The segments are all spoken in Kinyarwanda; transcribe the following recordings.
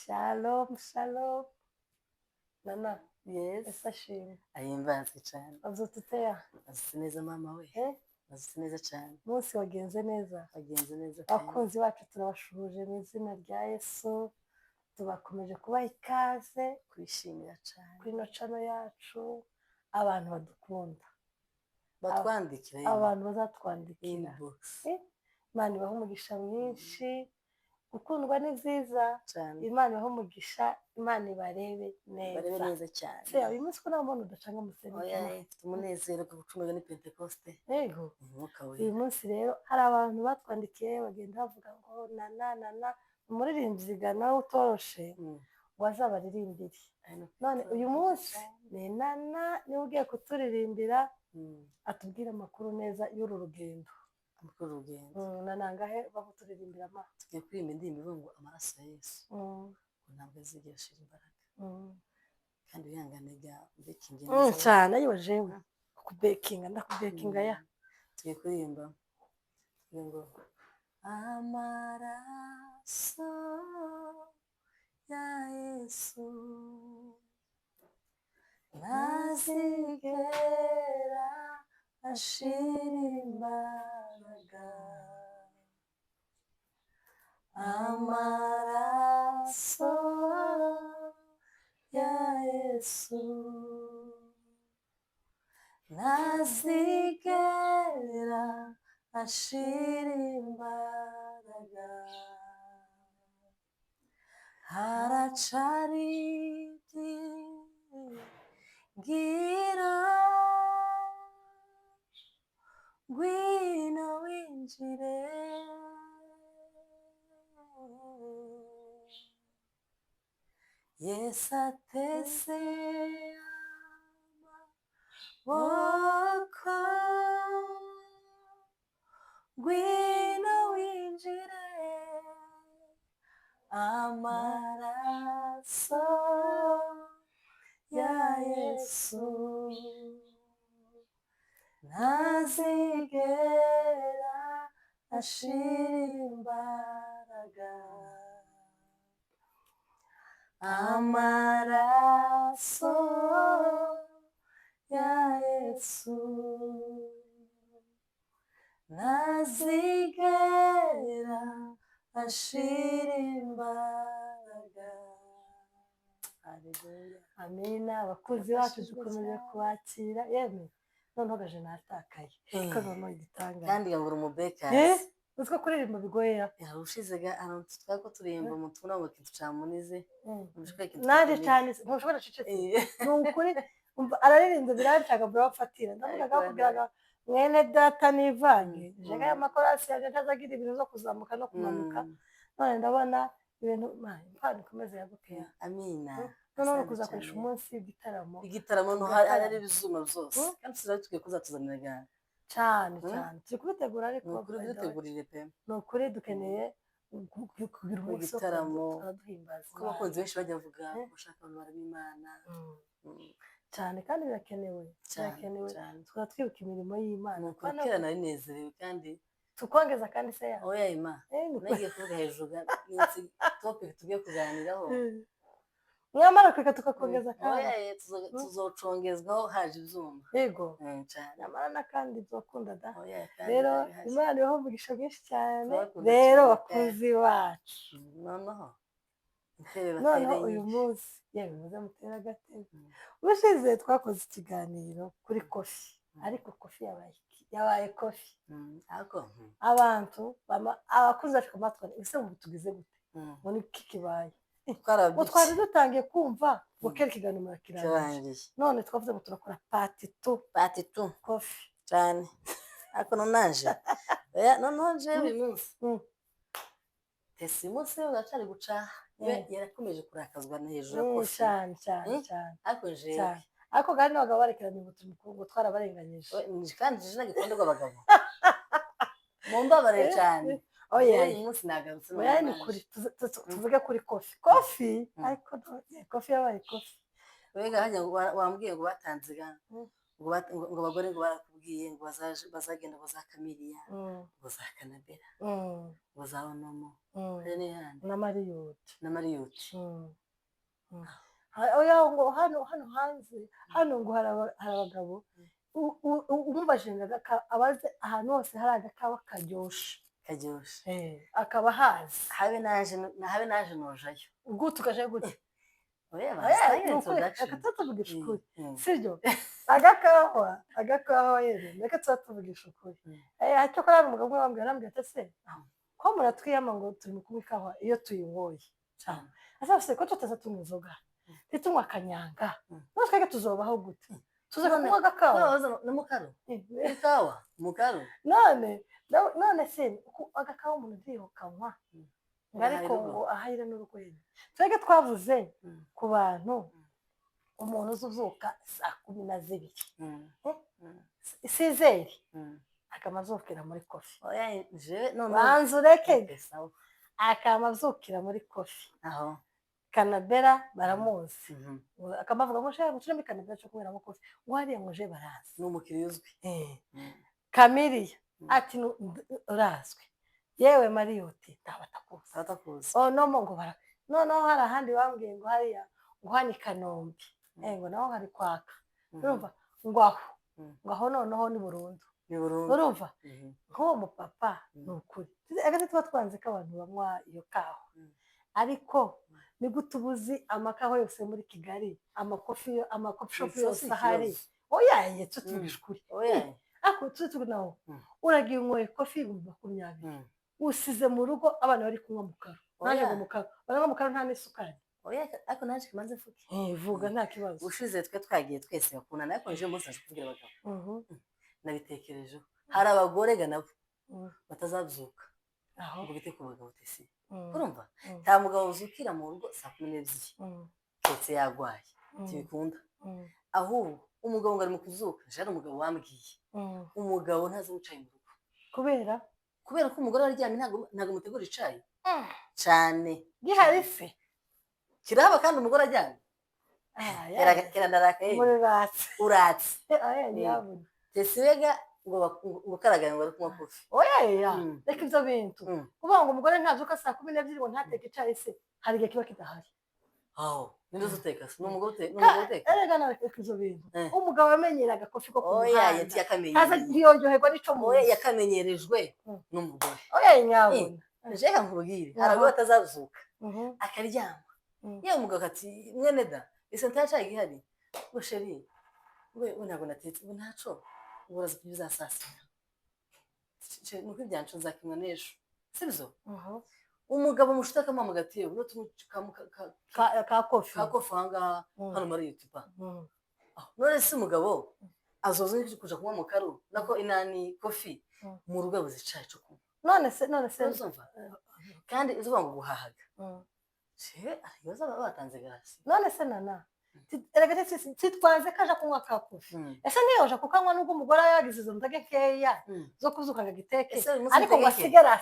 Shalom, shalom. Nana, Yes. ese ashimwe. Ahimbaze cyane. Wabyutse ute ya? Azise neza mama we. Azise neza cyane. Umunsi wagenze neza. Wagenze neza cyane. Abakunzi bacu turabashuje mu izina rya Yesu. Tubakomeje kubaha ikaze. Kwishimira cyane. Kuri ino chano yacu. Abantu badukunda. Batwandikira. Abantu bazatwandikira. Inbox. Imana ibaha umugisha mwinshi. Gukundwa ni byiza. Cyane. Imana ibaha umugisha. Imana ibarebe neza. Barebe neza cyane. Se uyu munsi ko nta muntu udacanga museni. Oya, umunezero ku gucunga ni Pentecoste. Yego. Umwuka we. Uyu munsi rero hari abantu batwandikiye bagenda bavuga ngo nana umuririmbyi nawe utoroshe ngo azabaririmbire. None uyu munsi ni nana niwe ugiye kuturirimbira atubwira amakuru neza y'uru rugendo. Amakuru y'urugendo. Nanangahe bamuturirimbira ama. Tugiye kuririmba indirimbo ivuga ngo amaraso ya Yesu. Ntabwo azigera ashira imbaraga. Kandi wihanganira bekingi neza. Cyane ayiwe jewe kubekinga ndakubekinga ya. Tugiye kuririmba ngo amaraso ya Yesu ntazigera ashira imbaraga. Amaraso ya Yesu ntazigera ashira imbaraga. Haracari ibyiringiro, ngwino winjire. Yesu ateze amaboko, ngwino winjire. Amaraso ya Yesu ntazigera ashira imbaraga. Amaraso ya Yesu ntazigera ashira imbaraga. Haleluya. Amina. Abakunzi bacu dukomeje kubakira. Yemwe noneho gaje natakaye. Ko noneho igitanga. Kandi ngabura umubekazi. Utwo kuririmba bigoye ya. Yarushize ga ahantu twako turirimba mu tuna ngo kiducamunize. Naje cyane ntushobora cicetse. Nukuri araririmba birancaga bro bafatira. Ndavuga kugira mwene data nivange. Jaga y'amakorasi yaje ntazagira ibintu zo kuzamuka no kumanuka. None ndabona ibintu impano ikomeze yagukeya. Amina. None kuzakoresha umunsi w'igitaramo. Igitaramo no hari ibizuma byose. Kandi tugiye kuzatuzanira gana. Cyane. Turi kubitegura ariko kubitegurire pe. Nukuri dukeneye kugira igitaramo. Turaduhimbaza. Ko abakunzi benshi bajya bavuga gushaka abantu barabimana. Cyane kandi birakenewe. Tukaba twibuka imirimo y'Imana. Kera nari nezerewe kandi tukongeza kandi se ya. Oya ima. Nagiye kuvuga hejuru topic tugiye kuganiraho. Nyamara kweka tukakongeza kandi. Oya tuzocongezwaho haje ibyuma. Yego. Cyane. Nyamara nakandi tuzakunda da. Rero Imana ibaho umugisha mwinshi cyane. Rero bakuzi bacu. Noneho uyu munsi yewe muze mutera agatebe. Ubushize twakoze ikiganiro kuri kofi. Ariko kofi yabaye kofi. Abantu abakunzi bacu kumatwara ese mu tugize gute? Ngo ni kikibaye. Twari dutangiye kumva ngo kera ikiganiro murakirangiye. None twavuze ngo turakora part 2 kofi cyane. Ariko nonaje noneho je uyu munsi Tesimusi uracari gucaha yarakomeje kurakazwa na hejuru ya kofi cyane. ariko je ariko kandi n'abagabo barekeranye ngo tumukungu twarabarenganyije kandi je nagikonderwa abagabo mu mbabare cyane. Oya uyu munsi nagarutse oya ni kuri tuvuge kuri kofi ariko kofi yabaye kofi. Wega hajya wambwiye ngo batanze ngo abagore ngo barakubwiye ngo bazagenda ngo za Kamiliya ngo za Kanabera ngo za Onomo na Mariyoti oya ngo hano hanze hano ngo hari abagabo umubajije abaze ahantu hose hari agakawa karyoshe akaba hazi habe naje nojayo ubwo tukaje gute akatatuvugisha ukuri sibyo agakawa yero reka tuzatuvugisha ukuri cyo ko ari umugabo umwe arambwira ati se ko muratwiyama ngo turi mu kunywa ikawa iyo tuyinyoye asafise ko tutaza tunywa inzoga ntitunywa akanyanga none twege tuzobaho gute tuza kunywa agakawa mukaro none se agakawa umuntu ntiyokanywa ariko ngo ahayire n'urwenya twege twavuze ku bantu umuntu uzuzuka saa 12 isizeri akamazukira muri kofi banza ureke akamazukira muri kofi Kanabera baramuzi akamavuga ngo shaka guciramo Kanabera cyo kunyweramo kofi ngo hariya muje barazi n'umukiriya uzwi Kamiliya ati urazwi yewe Mariyoti tabatakuzi Onomo ngo bara noneho hari ahandi bambwiye ngo hariya ngo hani Kanombe ngo naho hari kwaka urumva ngo aho noneho ni burundu urumva nk'uwo mupapa ni ukuri agati tuba twanze ko abantu banywa iyo kawa ariko ni gute ubuzi amakawa yose muri Kigali amakofi shop yose ahari oyaye tutuvugisha ukuri ako tutunaho uragiye unywe kofi 20 usize mu rugo abana bari kunywa mukaro naje ngo mukaro baranywa mukaro nta n'isukari ariko naje kimanze mfuke vuga nta kibazo ushize twe twagiye twese bakundana ariko nje umunsi naje kuvugira abagabo nabitekerejeho hari abagore ga nabo batazabyuka ngo bite ku bagabo tesi urumva nta mugabo uzukira mu rugo saa 12 ketse yagwaye tibikunda ahubwo umugabo ngari mu kuzuka je ari umugabo wambwiye umugabo ntazi wicaye mu rugo kubera ko umugore waryamye ntago mutegura icayi cyane gihari se kiraba kandi umugore ajyanye kirandarakaye uratse tesiwega ngo karagaye ngo ari kunywa kofi reka ibyo bintu kuvuga ngo umugore ntazuka saa 12 ngo ntateke icayi se hari igihe kiba kidahari ninde uzuteka se n'umugore uteka erega nareka ibyo bintu umugabo yamenyeraga kofi ko muhanda kaza ntiyonjoherwa n'ico mu yakamenyerejwe n'umugore nyabona njeka nkubwire harabwo batazazuka akaryama yewe umugabo ati mwene da ese ntacaye gihari ngo sheri we ntabwo natetse ubu ntaco uraza kubiza sasa nuko ibyancu nzakimwa n'ejo sibyo umugabo mushita kama gatiye uno ka kofi hanga hano muri YouTube none se umugabo azoza kuja kunywa mu karu nako inani kofi mu rugo buzicaye cyo kunywa none se uzumva kandi uzuba ngo guhahaga ariyoza batanze garasi none se nana erega titwanze kaja kunywa ka kofi ese niyoja kukanywa nubwo umugore yagize izo ndage keya zo kuzuka giteke ariko ngasigara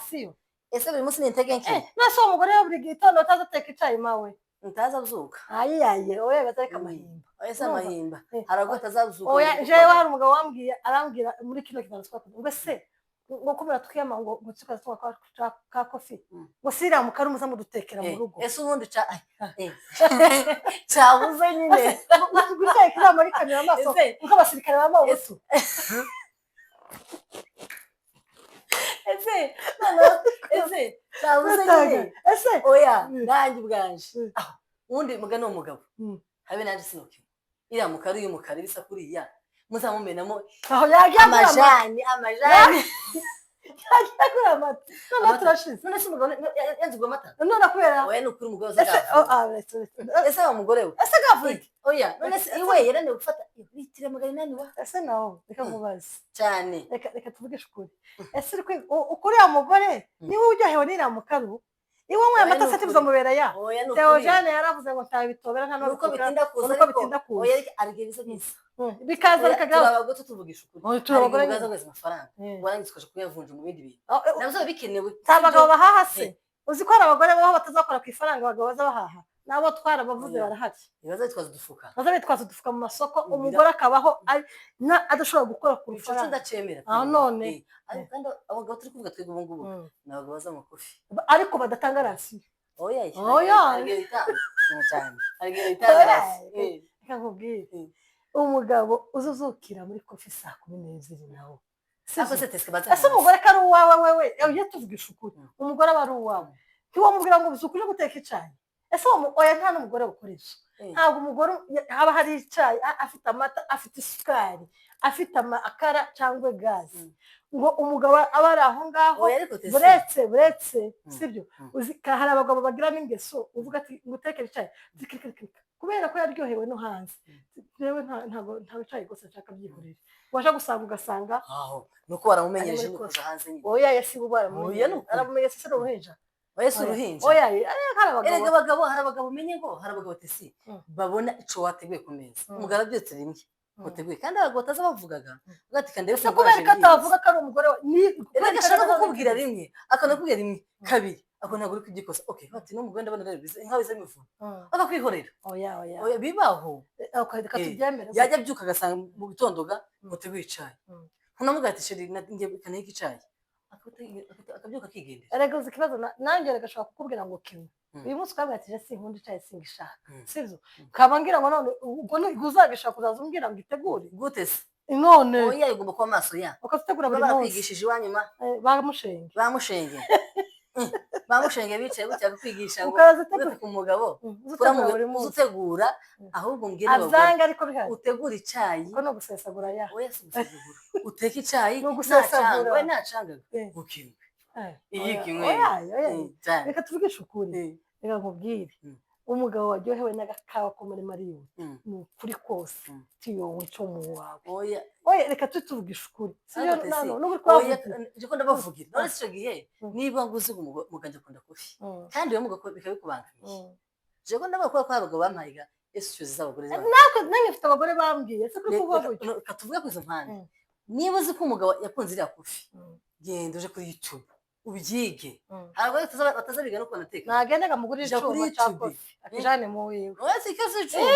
ese buri munsi nintege nke nase umugore yo buri gitondo atazateka icayi mawe ntazazuka ayiyaye oya batareka amahimba ese amahimba haragwa atazazuka oya jewe hari umugabo arambwira muri kino kiganiro twakora ngo se ngo kumira twiyama ngo tukaza twakora ka kofi ngo sira mu karumu zamudutekera mu rugo ese ubundi cyabuze nyine gutekera muri kamera amaso uko abasirikare b'amabuto ese oya nanjye ubwanje ubundi mugana umugabo habe nanje sinoke iriya mukari y'umukara bisa kuriya muzamumenamo amajani kuri amata none turashize none se umugabo yanzugwa amata none kubera oya ni ukuri umugabo ese wa mugore we ese gavuye oya none se iwe yerane gufata litiro 800 wa ese nawo reka mubaze cyane reka tuvugishe ukuri ese ukuri ya mugore niwe ujyahewe n'iriya mukaru iwe mwe amata se tibuza mubera ya Theogene yaravuze ngo ntabitobera nta no uko bitinda kuza oya arige bisa bisa bikaza bikagaho turabago tuvugisha ukuri turabagore ngaza kweza amafaranga warangiza ukaje kuyavunja mu bindi bintu nabyo bikenewe tabagabo bahaha se uzi ko hari abagore baho batazakora ku ifaranga abagabo baza bahaha nabo twarabavuze barahari ibibazo bitwaza udufuka baza bitwaza udufuka mu masoko umugore akabaho adashobora gukora ku ico rufaranga ndacemera none kandi abagabo turi kuvuga twebwe ubu ngubu ni abagabo baza amakofi ariko badatanga rasiyo oya cyane reka nkubwire umugabo uzuzukira muri kofi saa 12 nawe ese umugore ko ari uwawe wewe iyo tuvugisha ukuri umugore aba ari uwawe ntiwamubwira ngo uzukure guteka icyayi ese oya nta n'umugore ukoresha ntabwo umugore haba hari icyayi afite amata afite isukari afite amakara cyangwa gazi ngo umugabo aba ari aho ngaho buretse sibyo hari abagabo bagira n'ingeso uvuga ati ngutekere icyayi kubera ko yaryohewe no hanze rero ntabwo icyayi gusa nshaka byihurira waje gusanga ugasanga nuko baramumenyereje nuko hanze nyine oya yasibu baramumenye aramumenye se uruhinja wese uruhinja oya hari abagabo umenye ngo hari abagabo tesi babona ico wateguye ku meza umugabo byose rimwe muteguye kandi abagabo bataza bavugaga ugati kandi ese kubera ko atavuga ko ari umugore ni ashaka kukubwira rimwe akanakubwira rimwe kabiri ako ntabwo uri kugikosa okay bati n'umugore ndabona rero inka bize mivu akakwihorera oya bibaho katubyemera yajya byuka agasanga mu bitondoga muteguye icayi ntunamugati sheri ngiye kaneka icayi akabyuka akigendera erega uzi ikibazo nanjye regashobora kukubwira ngo kimwe uyu munsi ukabwatije sinkunda icayi singishaka sivyo kaba ngira ngo none ubwo uzagishaka kuzaza umbwira ngo itegure gute se none oya igomba kuba amaso ya ukazitegura buri munsi bakwigishije iwanyuma bamushenge bicaye gutya kukwigisha ngo ukazitegura ku mugabo utegura ahubwo mbwira azanga ariko bihari utegura icayi ko no gusesagura ya oya gusesagura uteka icayi no gusesagura we nacanga gukimwe iyi kimwe reka tuvugishe ukuri reka nkubwire umugabo waryohewe n'agakawa ko muri Mariyo ni ukuri kose tuyonwe cyo mu wawe oya reka tuvugishe ukuri siyo nano n'uburi kwavuga jiko ndabavugira none cyo gihe niba nguzi muganje kunda kofi kandi yo mugako bikabikubangamiye jiko ndabakora ko abagabo bampayiga ese cyo z'abagore nanjye mfite abagore bambwiye se kuri kuvuga gutyo katuvuga kwizo mpande niba uzi ko umugabo yakunze iriya kofi genda uje kuri YouTube ubyige ntabwo batazabiga no kunateka nagendaga mugurira icyuma cya kofi akijane mu wiwe oya si kazi icyuma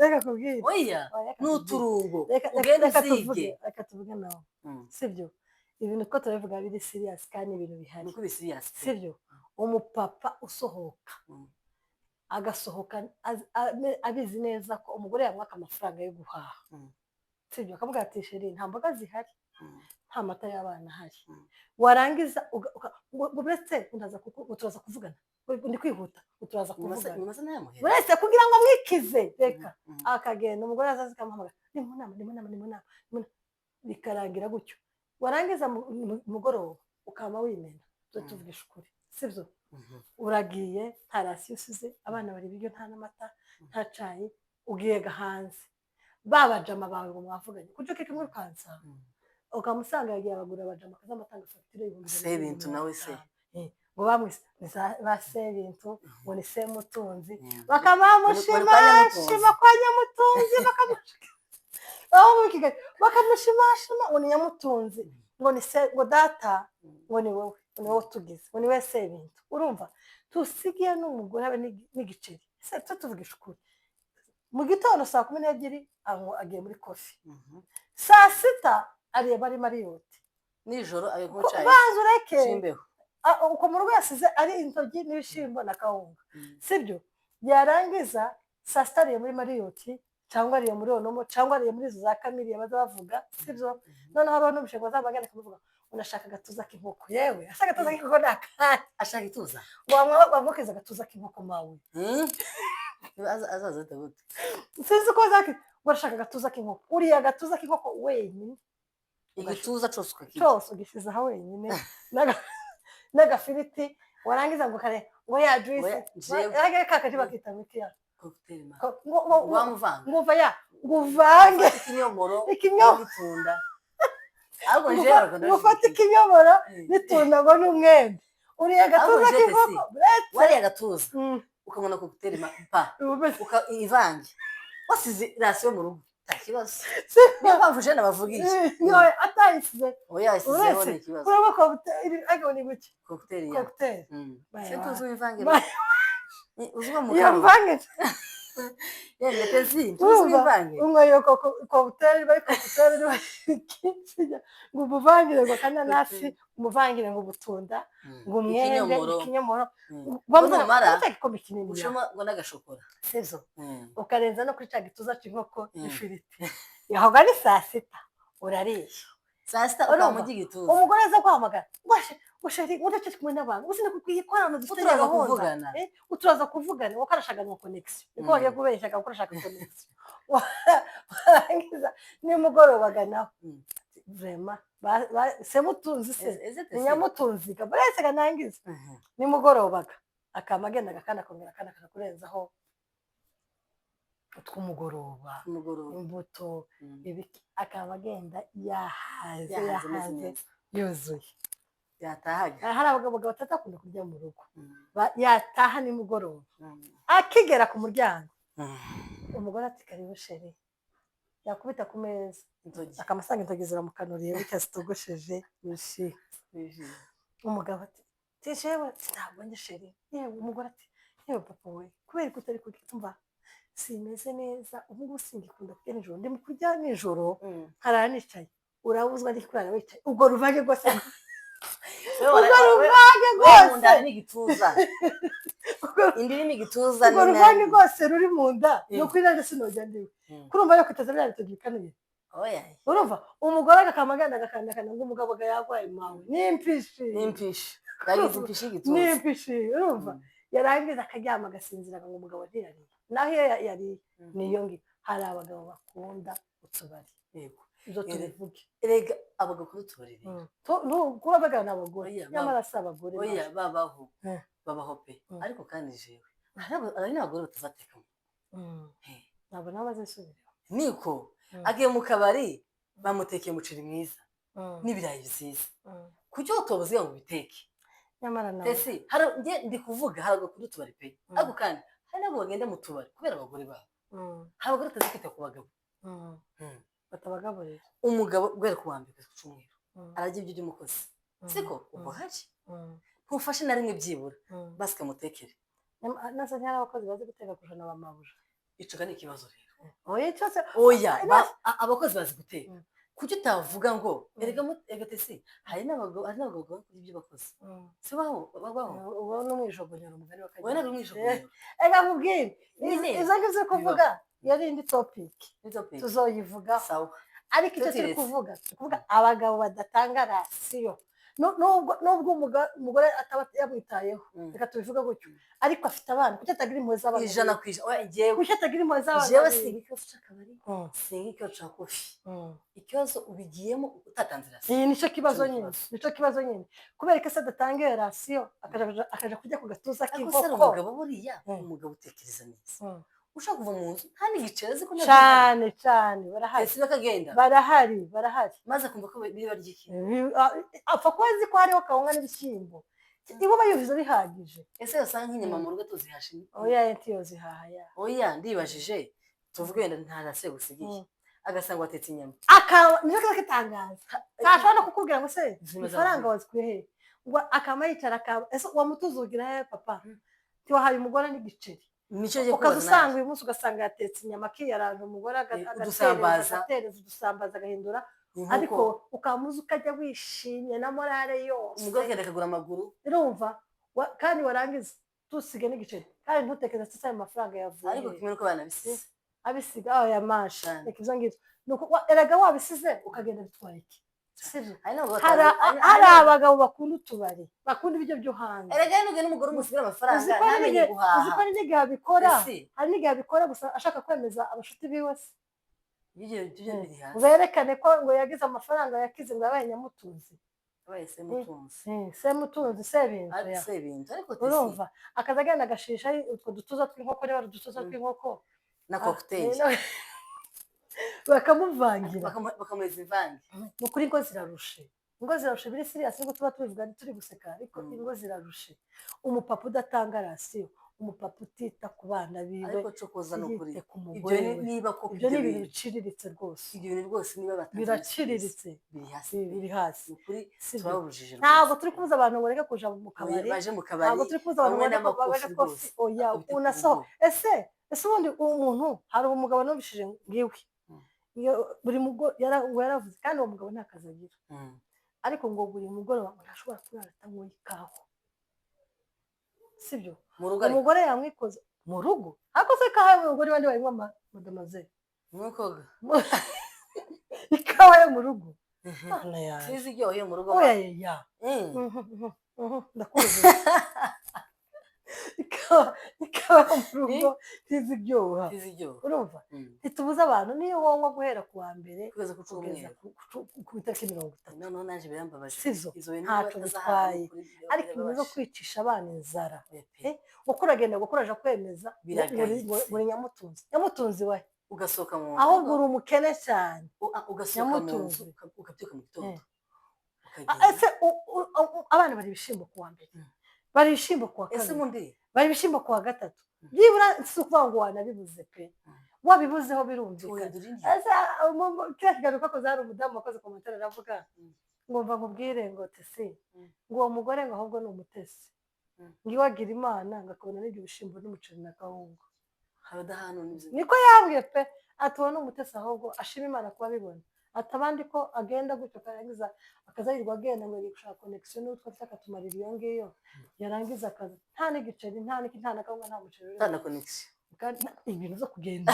reka kubwira oya n'uturungo ugenda uzige reka tuvuge nawe sibyo ibintu ko turabivuga biri serious kandi ibintu bihari nuko biri serious sibyo umupapa usohoka agasohoka abizi neza ko umugore yamwaka amafaranga yo guhaha sibyo akavuga ati sheri nta mboga zihari nta mata y'abana ahari warangiza uretse turaza kuvugana ndi kwihuta turaza kuvugana uretse kugira ngo mwikize reka akagenda umugore azaza akamuhamagara ni mu nama bikarangira gutyo warangiza mugoroba ukama wimena tuvugisha ukuri sibyo uragiye nta rasiyo usize abana bari ibiryo nta n'amata nta cayi ugiye gahanze babajama bawe ngo mwavuganye kujo keke muri kansa ukamusanga yagiye abagura abajama kazamatanga fagitire y'ibihumbi sebintu nawe se ngo bamwise ba sebintu ngo ni se mutunzi bakabamushimashima kwa nyamutunzi bakamushimashima ngo ni nyamutunzi ngo ni se ngo data ngo ni wowe tugize ngo ni we sebintu urumva tusigiye n'umugore habe n'igiceri se tuvugisha ukuri mu gitondo saa 12 agiye muri kofi saa 6 ariye bari Mariyoti nijoro ayo gucaye banzu reke simbeho uko mu rugo yasize ari intogi n'ibishimbo na kawunga sibyo yarangiza saa 6 ariye muri Mariyoti cyangwa ariye muri Onomo cyangwa ariye muri za Kamili baza bavuga sibyo none haba no bishengo zabagana kumuvuga unashaka gatuza k'inkoko yewe ashaka gatuza k'inkoko nakandi ashaka ituza wamukeza gatuza k'inkoko mawe azaza Dawudi sinzi ko zaki urashaka gatuza k'inkoko uriya gatuza k'inkoko wenyine igituza cyose ugishiza ha wenyine n'agafiriti warangiza ngo kare ngo ya juice yage kakaje bakita mitiya cocktail ma ngo vaya nguvange ikinyomoro itunda ahubwo njyewe ngufata ikinyomoro n'itunda ngo n'umwembe uriya gatuza k'inkoko wariya gatuza ukamona cocktail ma pa ivange wasize rasiyo mu rugo nta kibazo niyo mpamvu jene bavugisha atayisize oya yasizeho ni ikibazo urabona cocktail ariko ni guki cocktail ya cocktail se tuzi imvange uzwa mu iyo kanwa mvange yende tezi tuzi imvange umwe yo cocktail bari cocktail ngo umuvangire ngo akananasi umuvangire ngo ubutunda ngo umwembe ikinyomoro bamara igikombe kinini ushoma ngo n'agashokora sezo ukarenza no kuri cya gituza cy'inkoko n'ifiriti yaho gari saa sita urariye saa sita ukamujya igituza umugore aza guhamagara ushari udacece kumwe n'abantu usine kuyikorana dufite kuvugana uturaza kuvugana wowe karashaka ngo connection uko wagiye kubeshya ko urashaka connection warangiza nimugorobaga naho vraiment se mutunzi se nyamutunzi kabarese kanangiza nimugorobaga akamagenda gakana kongera kana kurenzaho utwumugoroba imbuto ibiki akamagenda yahaze yuzuye yatahaga hari abagabo batatakunda kurya mu rugo yataha nimugoroba akigera ku muryango umugore ati karibu sheri yakubita ku meza akamasanga intoki ziramukanuriye bityo zitogosheje yishimye umugabo ati tishewe ntabwo njye sheri yewe umugore ati yewe papa we kubera ko utari kurya umva simeze neza ubu ngubu singikunda kurya nijoro ndi mu kurya nijoro nkarara nicaye urabuzwa ndi kurara wicaye ubwo ruvange rwose munda n'igituza indi n'igituza ubwo ruvange rwose ruri mu nda ni uko inanjye sinojya ndiwe kurumva yo kutaza bya bitoki bikanuye urumva umugore agakamagana agakandakana ngo umugabo yagwaye mawe n'impishi yagize impishi y'igituza n'impishi urumva yarangiza akaryama agasinzira ngo umugabo ntiyariye naho iyo yariye niyo ngiyo hari abagabo bakunda utubari yego izo tubivuge erega abagabo kuri utubari rero kuba bagana abagore nyamara si abagore oya babaho pe ariko kandi jewe ari n'abagore batazatekamo ntabwo nabo bazisubiraho niko agiye mu kabari bamutekeye umuceri mwiza n'ibirayi byiza kuki utobuze ngo ubiteke nyamara nawe ese ndi kuvuga hari abagabo kuri utubari pe ariko kandi hari n'abo bagenda mu tubari kubera abagore babo hari abagore batazi kwita ku bagabo batabagaburira umugabo guhera ku wa mbere kugeza ku cyumweru ararya ibyo by'umukozi siko ubwo hari ntufashe na rimwe byibura basi kamutekere nasa ntihari abakozi bazi guteka kurusha na bamabuja ico ni ikibazo rero oya abakozi bazi guteka kuki utavuga ngo erega tesi hari n'abagabo kuri ibyo bakozi si baho uwo n'umwijogonyora umugani we nari umwijogonyora ega nkubwire izo ngibyo kuvuga yari indi topic tuzoyivuga sawa ariko icyo turi kuvuga abagabo badatanga rasiyo nubwo umugore ataba yamwitayeho reka tubivuga gutyo ariko afite abana kuki atagira impuhwe z'abana ijana ku ijana kuki atagira impuhwe z'abana jewe singa ikibazo c'akabari singa ikibazo ca kofi ikibazo ubigiyemo utatanze rasiyo iyi nicyo kibazo nyine kubera ko se adatanga iyo rasiyo akaja kujya ku gatuza k'inkoko umugabo buriya umugabo utekereza neza ushaka kuva mu nzu nta n'igiceri azi ko cyane barahari maze akumva ko biba ry'iki apfa kuba azi ko hariho kawunga n'ibishyimbo ibo bayuhiza bihagije ese yosanga nk'inyama mu rugo tuzihashe oya entiyo zihaha oya ndibajije tuvuge wenda nta rasiyo gusigiye agasanga watetse inyama niyo kiba kitangaza ntashobora no kukubwira ngo se ifaranga wazikuye he ngo akaba yicara ese wamutuzugira he papa ntiwahaye umugore n'igiceri ukaza usanga uyu munsi ugasanga yatetse inyama akiyaranje umugore agatereza udusambaza agahindura ariko ukamuza ukajya wishimye na morale yose umugore agenda akagura amaguru urumva kandi warangiza tusige n'igiceri kandi ntutekereze ese ayo mafaranga yavuye ariko kimwe nuko banabisize abisiga ya masha reka ibyo ngibyo erega wabisize ukagenda bitwaye iki hari abagabo bakunda utubari bakunda ibiryo byo hanze erega n'ubwo n'umugore umusigira amafaranga ntamenye guhaha uzi ko hari n'igihe abikora hari n'igihe abikora gusa ashaka kwemeza abashuti biwe se berekane ko ngo yagize amafaranga yakize ngo yabaye nyamutunzi semutunzi sebintu urumva akaza agenda agashisha utwo dutuza tw'inkoko niba ari udutuza tw'inkoko na cocktail bakamuvangira bakamuheza imvange ni ukuri ingo zirarushe biri siriyasi nubwo tuba tubivuga turi guseka ariko ingo zirarushe umupapa udatanga rasiyo umupapa utita ku bana biwe ariko cokoza no kuri yite ku ibyo mugore we niba koko ibyo ni ibintu biciriritse rwose ibyo bintu rwose niba batanze biraciriritse biri hasi ukuri turabujije ntabwo turi kubuza abantu ngo bareke kuja mu kabari baje mu kabari ntabwo turi kubuza abantu ngo bareke kofi oya unaso ese ubundi umuntu hari umugabo numvishije ngiwe buri mugore yaravuze kandi uwo mugabo nta kazi agira ariko ngo buri mugoroba ntashobora kurara atanyoye ikawa sibyo umugore yamwikoza mu rugo ariko se ikawa y'umugore bandi bayinywa madamaze mwokoga ikawa yo mu rugo sizi iryoheye mu rugo oya ndakuzi ikawa mu rugo sizi iryoha urumva ntitubuze abantu niyo wonywa guhera ku wa mbere kugeza ku itariki 30 noneho naje birambabaje sizo ntacyo bitwaye ariko ibintu zo kwicisha abana inzara uko uragenda gukuraje kwemeza buri nyamutunzi we ugasohoka mu ahubwo uri umukene cyane ugasohoka mu nzu ukabyuka mu gitondo ese abana bari ibishyimbo ku wa mbere bari ibishyimbo ku wa kabiri bari ibishyimbo ku wa gatatu byibura si ukuvuga ngo wanabibuze pe wabibuzeho birumvikana kiriya kiganiro kakoze hari umudamu wakoze komantere aravuga ngo mva nkubwire ngo tesi ngo uwo mugore ngo ahubwo ni umutesi ngo iwagira imana ngo akabona n'ibyo bishyimbo n'umuceri na kawunga niko yambwiye pe ati uwo ni umutesi ahubwo ashima imana kuba abibona ati abandi ko agenda gutyo akarangiza akazayirirwa agenda ngo ari gushaka connection n'utwo afite akatumarira iyo ngiyo yarangiza akaza nta n'igiceri nta na kawunga nta muceri nta na connection ibintu zo kugenda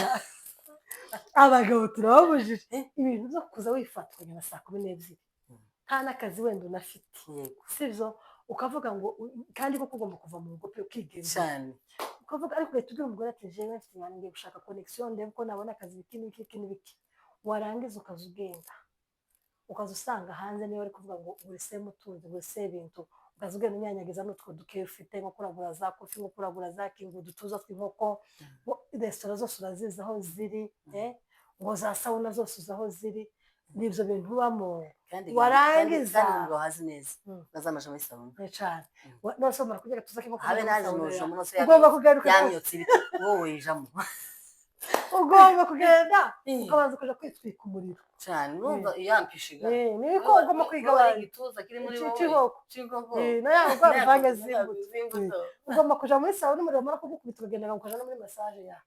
abagabo turababujije ibintu zo kuza wifatanya na saa 12 nta n'akazi wenda unafite sibyo ukavuga ngo kandi ko ugomba kuva mu rugo pe ukigenza cyane ukavuga ariko leta ubwira umugore ati jewe mfite imana ngiye gushaka connection ndebe ko nabona akazi biki n'ibiki warangiza ukaza ugenda ukaza usanga hanze niyo bari kuvuga ngo buri se mutunzi buri se ibintu ukaza ugenda unyanyagiza n'utwo duke ufite nko kuragura za kofi nko kuragura za kingu dutuza tw'inkoko resitora zose urazizi aho ziri ngo za sauna zose uzi aho ziri n'ibyo bintu ubamo warangiza kandi ngo hazi neza bazamaje muri sauna cyane nose umara kugera tuza k'inkoko habe naje n'uje munose ugomba kugaruka yamyotse ibiti wowe ijamo ugomba kugenda ukabanza kuja kwitwika umuriro cyane urumva yampishiga niko ugomba kwigabanya igituza kiri muri wowe cigoko na yawe uvange zimbuto ugomba kuja muri sauna umuriro mara kugukubita ukagenda ukaja no muri massage ya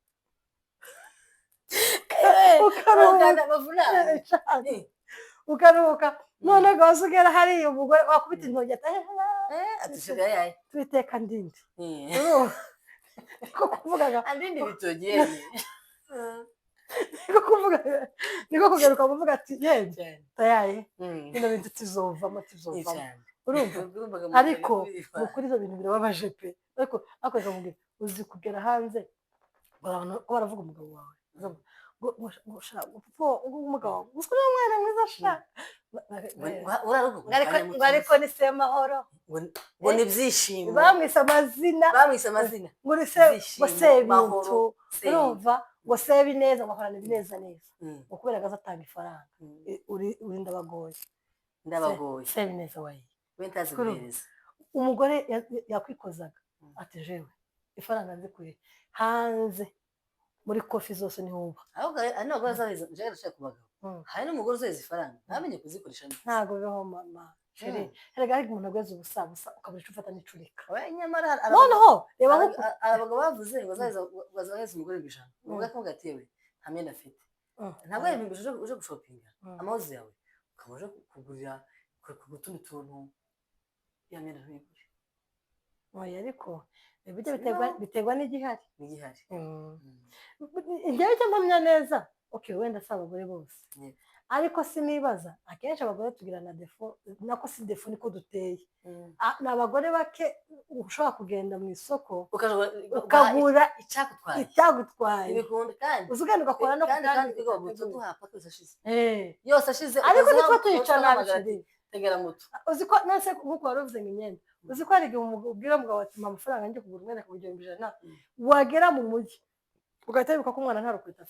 ukaruhuka none gaza ugera hariya umugore wakubita intoki ati tubiteka ndindi niko kuvugaga andindi bitogeye niko kugaruka uvuga ati yewe tayaye bino bintu tuzovamo urumva ariko kuri ibyo bintu birababaje pe ariko akoreka mubwira uzi kugera hanze baravuga umugabo wawe umugabo gusa umwana mwiza ashaka ariko ni se mahoro ngo ni ibyishimo bamwise amazina ngo ni se bintu urumva ngo se bineza bahorana ibineza neza ngo kubera ko azatanga ifaranga uri ndabagoye se bineza wayi umugore yakwikozaga ati jewe ifaranga nzikuye hanze muri kofi zose niho uba ahubwo ari nabwo bazabeza nje gashaka kubagabo hari n'umugore uzeze ifaranga ntamenye kuzikoresha neza ntago beho mama erega ari umuntu agweza ubusabusa ukabura icyo ufata n'icurika nyamara noneho reba abagabo bavuze ngo bazaheza umugore bishana umugabo akavuga ati yewe nta myenda afite ntabwo ari ibintu uje gushopinga amazi yawe ukaba uje kugurira ku tundi tuntu ya myenda ntuyigure oya ariko biterwa n'igihari njyewe icyo mpamya neza wenda si abagore bose ariko sinibaza akenshi abagore tugira na defo nako si defo niko duteye ni abagore bake ushobora kugenda mu isoko ukagura icyagutwaye uzi ugenda ugakora no yose ashize ariko nitwo tuyicara nabi tegera muto uzi ko nase nkuko wari uvuze ngo imyenda uzi ko hari igihe ubwira umugabo ati mpa amafaranga njye kugura umwenda ku 1,100 wagera mu mujyi ugahita wibuka ko umwana nta rukweta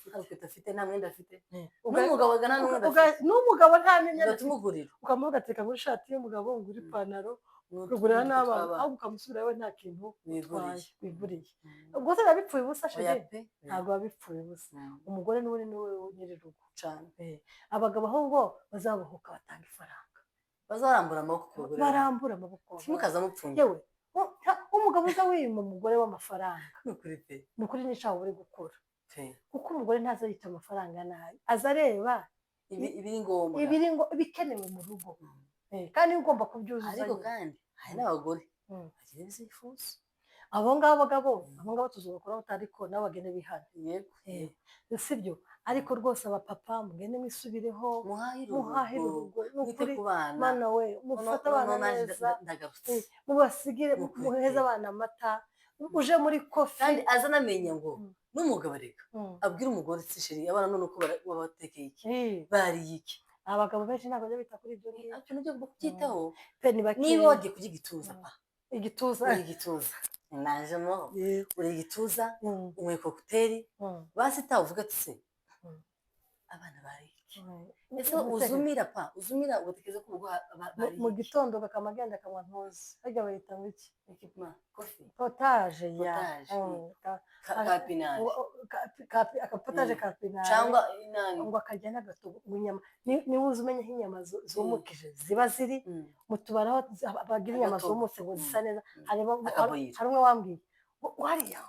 afite nta mwenda afite n'umugabo agana n'umugabo nta myenda tumugurira ukamuvuga ati reka ngura ishati y'umugabo ngura ipantaro kugurira n'abana ahubwo ukamusubira we nta kintu utwaye wiguriye ubwo se biba bipfuye ubusa shege ntabwo biba bipfuye ubusa umugore niwe nyir'urugo cyane abagabo ahubwo bazabohoka batanga ifaranga bazarambura amaboko barambura amaboko mukaza mupfunye yewe umugabo uza wima umugore w'amafaranga ni ukuri n'icyaha uri gukora kuko umugore ntaza yita amafaranga nabi aza areba ibiri ngombwa ibikenewe mu rugo kandi ugomba kubyuzuza ariko kandi hari n'abagore bagira ibyifuzo abo ngabo tuzubakora utariko nabo bagene bihana yego sibyo ariko rwose abapapa mugende mwisubireho muhahire urugo n'ukuri mana we mufate abana neza mubasigire muheze abana amata uje muri kofi kandi aza anamenya ngo n'umugabo areka abwira umugore ati sheri abana none uko babatekeye iki bariye iki abagabo benshi ntabwo bajya bita kuri ibyo ngibyo nibyo kubyitaho niba wagiye kurya igituza igituza najemo uri igituza umwe kokuteri basi uvuga ati se abana bariye ese uzumira ugatekereza ko ubwo mu gitondo bakama agenda akanywa ntuzi hajya bayita ngo iki potaje akapotaje ka pinari cyangwa ngo akajya n'agatogo inyama niba uzi umenya aho inyama zumukije ziba ziri mu tubari aho bagira inyama zumutse ngo zisa neza hari umwe wambwiye wariya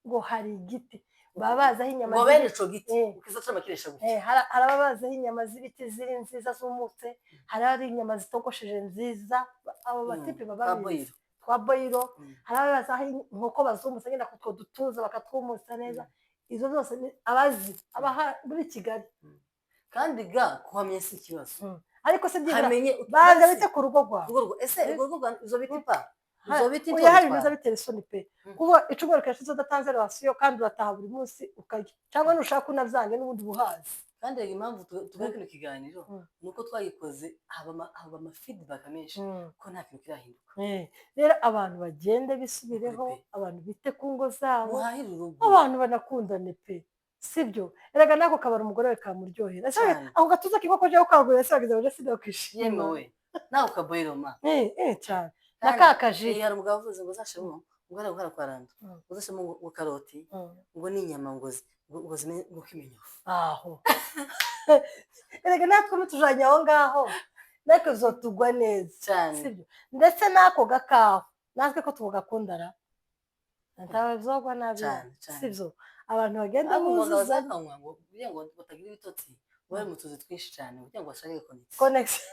ngo hari igiti baba bazi aho inyama ngo bene ico giti ukiza cyamakiresha gutya hari ababazi aho inyama z'ibiti ziri nziza zumutse hari ari inyama zitogosheje nziza abo batipe baba twa boyiro hari ababazi aho inkoko bazumutse ngenda kutwo dutuza bakatwumutsa neza izo zose abazi abaha muri Kigali kandi kuhamye si ikibazo ariko se byibura baza bite ku rugo rwawe ese urugo rwa izo biti pa izo biti hari ibiza bitera isoni pe kuba icumuro kashize udatanze rasiyo kandi urataha buri munsi ukarya cyangwa nushaka unavyange n'ubundi buhazi kandi rega impamvu tugari kino kiganiro nuko twayikoze haba ama feedback menshi ko nta kintu kirahinduka rero abantu bagende bisubireho abantu bite ku ngo zabo abantu banakundane pe sibyo erega nako kabara umugore we kamuryohera aho gatuza kikoko je ukagura se bageze baje sida kwishima yemewe nawe ukaboyiro ma cyane nakakaje hari umugabo uvuze ngo zashemo ngara gukara kwaranda uzashemo ngo karoti ngo n'inyama ngo zime ngo kimenya aho erega natwe mutujanye aho ngaho natwe zotugwa neza sibyo ndetse nako gakaho natwe ko tugakundara ntabazogwa nabi sibyo abantu bagenda buzuza ngo kugira ngo batagira ibitotsi bari mu tuzi twinshi cyane kugira ngo bashake connection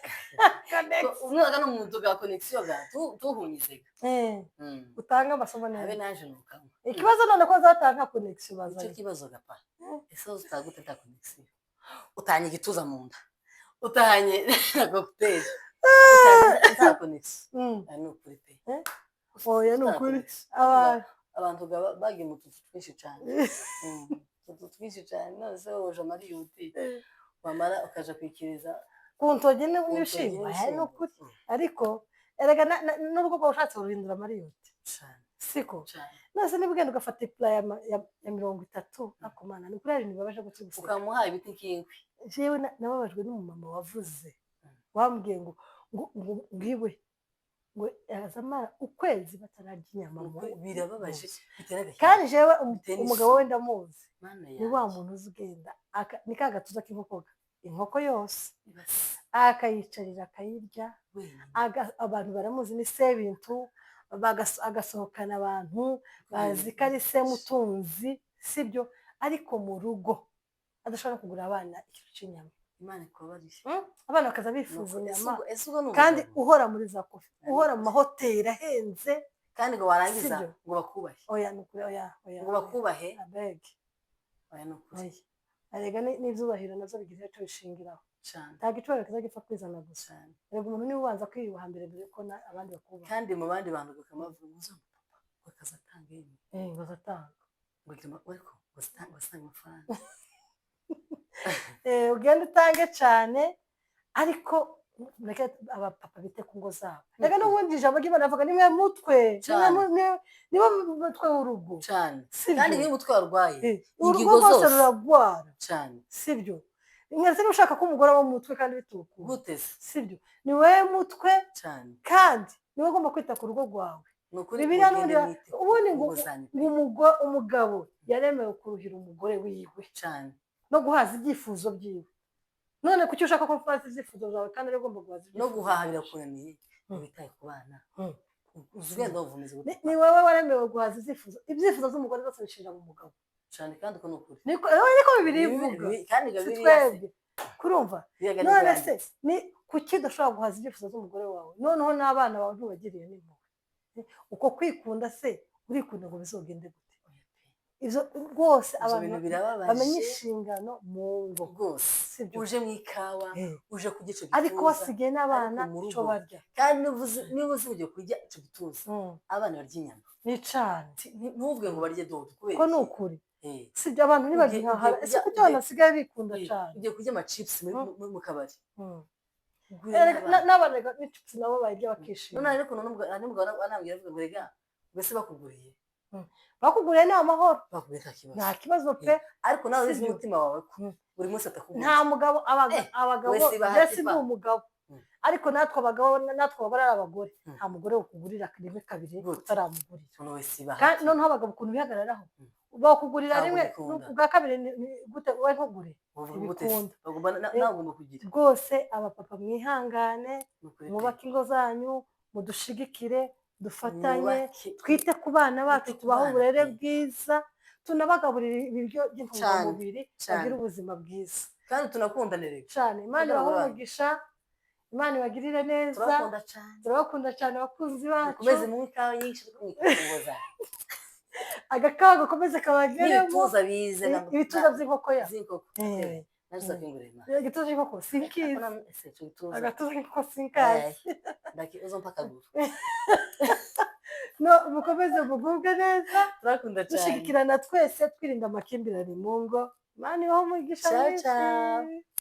umwana no mu tuga connection ga tuhunyizega utanga amasomo neza abe naje nukamwe ikibazo none ko zatanga connection baza icyo kibazo gapa ese uzitagute ta connection utanye igituza mu nda utanye cocktail utanye connection ano kuri pe oya nukuri abantu bagiye mu tuzi twinshi cyane twinshi cyane none se woje amariyuti wamara ukaja kwikiriza kuntoge n'ibishimbo nukuri ariko erega n'urugo rwawe ushatse ruhindura amariyuti siko nose nibugenda ugafata ipula ya 30 akomana ni kuri ibintu babaje gutsugusika ukamuha ibiti nk'inkwi jewe nababajwe n'umumama wavuze wambwiye ngo ngiwe ngo azamara ukwezi batararya inyama birababaje kandi jewe umugabo we ndamuzi ni wa muntu uzugenda ni kagatuza k'inkokoga inkoko yose akayicarira akayirya abantu baramuzi ni se bintu agasohokana abantu bazi ko ari se mutunzi sibyo ariko mu rugo adashobora kugura abana ikintu cy'inyama Imana ikubabarire abana bakaza bifuza inyama kandi uhora muri za kofi uhora mu mahoteli ahenze kandi ngo warangiza ngo bakubahe oya nukuri oya ngo bakubahe abeg oya nukuri arega n'ibyubahiro nazo bigira icyo bishingiraho cyane nta giciro kiza gipfa kwizana gusa rego umuntu niwe ubanza kwiyubaha mbere ko abandi bakubaha kandi mu bandi bantu bakamavuga muzo papa bakazatanga bazatanga ariko bazatanga amafaranga ugenda utange cyane ariko mureke abapapa bite ku ngo zabo reka n'ubundi ijambo ry'Imana avuga nimwe mutwe niwe mutwe w'urugo cyane kandi niwe mutwe warwaye urugo rwose ruragwara cyane sibyo mwese ushaka ko umugore aba mu mutwe kandi bitukuye gute se sibyo ni wowe mutwe cyane kandi niwe ugomba kwita ku rugo rwawe nukuri bibiliya ubundi ngo umugabo yaremewe kuruhira umugore wiwe cyane no guhaza ibyifuzo byiwe none kuki ushaka ko mfaza ibyifuzo byawe kandi ari ugomba guhaza no guhaha birakunaniye witaye ku bana uzugenda wavumeze ni wowe waremewe guhaza ibyifuzo z'umugore zose bishirira mu mugabo cyane kandi uko nukuri niko bibiri bivuga kandi twebwe kurumva none se ni kuki udashobora guhaza ibyifuzo z'umugore wawe noneho n'abana bawe ntubagiriye n'impuhwe uko kwikunda se urikunda ngo bizogende gute ibyo rwose abantu bamenye inshingano mu ngo rwose uje mu ikawa uje ku gice ariko wasigaye n'abana icyo barya kandi niba uzi ugiye kurya icyo gituza abana barya inyama ni cane ntuvuge ngo barye dodo ko ni ukuri sibyo abantu ntibagihahara ese kuki abantu basigaye bikunda cane ugiye kurya amacipusi mu kabari n'abana n'inshuti nabo barya bakishima none ariko n'umugabo anambwira avuga ngo rega mbese bakuguriye bakuguriye ni amahoro bakuguriye nta kibazo pe ariko nawe uzi umutima wawe ko buri munsi atakuguriye nta mugabo abagabo mbese ni umugabo ariko natwe abagabo natwe abagore ari abagore nta mugore ukugurira rimwe kabiri utaramugurira noneho abagabo ukuntu bihagararaho bakugurira rimwe ubwa kabiri gute wowe ntugure ibikunda rwose abapapa mwihangane mwubake ingo zanyu mudushigikire dufatanye twite ku bana bacu tubaho uburere bwiza tunabagaburira ibiryo by'intungamubiri bagira ubuzima bwiza kandi tunakundanire cyane imana ibahe umugisha imana ibagirire neza turabakunda cyane abakunzi bacu ukomeze mu ikawa nyinshi twikuza agakawa gakomeze kabageremo ibituza by'inkoko ya igituza cy'inkoko sinkizi agatuza k'inkoko sinkazi no mukomeze mugubwe neza dushyigikirana twese twirinda amakimbirane mu ngo imana ibahe umugisha mwinshi